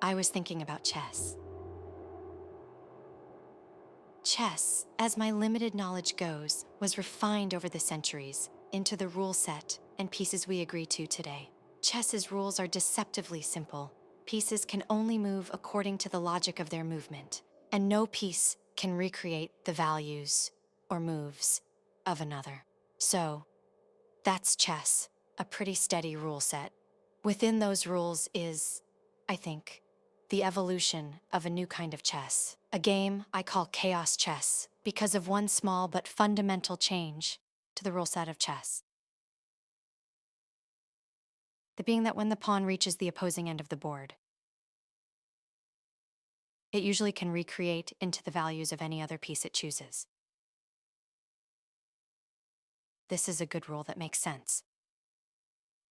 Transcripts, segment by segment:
I was thinking about chess. Chess, as my limited knowledge goes, was refined over the centuries into the rule set and pieces we agree to today. Chess's rules are deceptively simple. Pieces can only move according to the logic of their movement, and no piece can recreate the values or moves of another. So, that's chess, a pretty steady rule set. Within those rules is, I think, the evolution of a new kind of chess. A game I call chaos chess because of one small but fundamental change to the rule set of chess. The being that when the pawn reaches the opposing end of the board, it usually can recreate into the values of any other piece it chooses. This is a good rule that makes sense,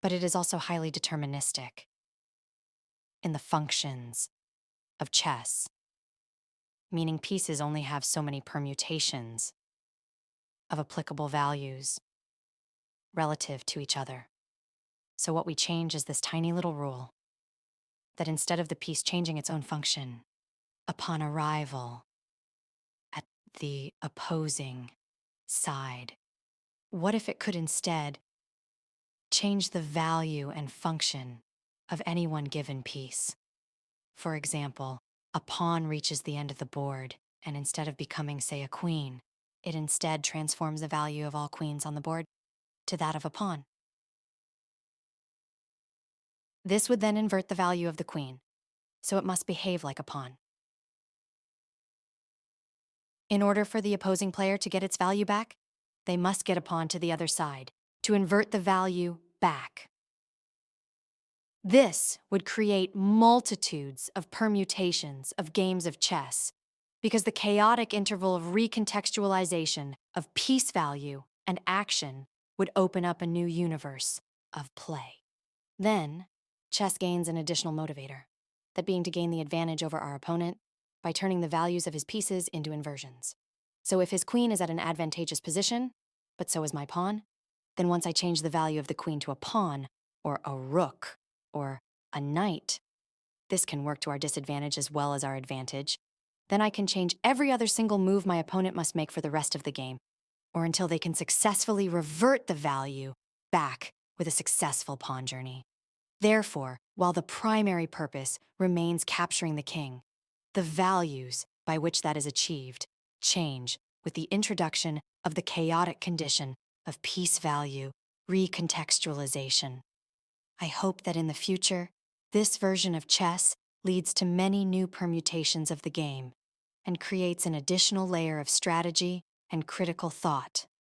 but it is also highly deterministic in the functions of chess, meaning pieces only have so many permutations of applicable values relative to each other. So what we change is this tiny little rule that instead of the piece changing its own function upon arrival at the opposing side, what if it could instead change the value and function of any one given piece? For example, a pawn reaches the end of the board, and instead of becoming, say, a queen, it instead transforms the value of all queens on the board to that of a pawn. This would then invert the value of the queen, so it must behave like a pawn. In order for the opposing player to get its value back, they must get a pawn to the other side to invert the value back. This would create multitudes of permutations of games of chess because the chaotic interval of recontextualization of piece value and action would open up a new universe of play. Then, chess gains an additional motivator, that being to gain the advantage over our opponent by turning the values of his pieces into inversions. So if his queen is at an advantageous position, but so is my pawn, then once I change the value of the queen to a pawn, or a rook, or a knight, this can work to our disadvantage as well as our advantage. Then I can change every other single move my opponent must make for the rest of the game, or until they can successfully revert the value back with a successful pawn journey. Therefore, while the primary purpose remains capturing the king, the values by which that is achieved change with the introduction of the chaotic condition of piece value recontextualization. I hope that in the future, this version of chess leads to many new permutations of the game and creates an additional layer of strategy and critical thought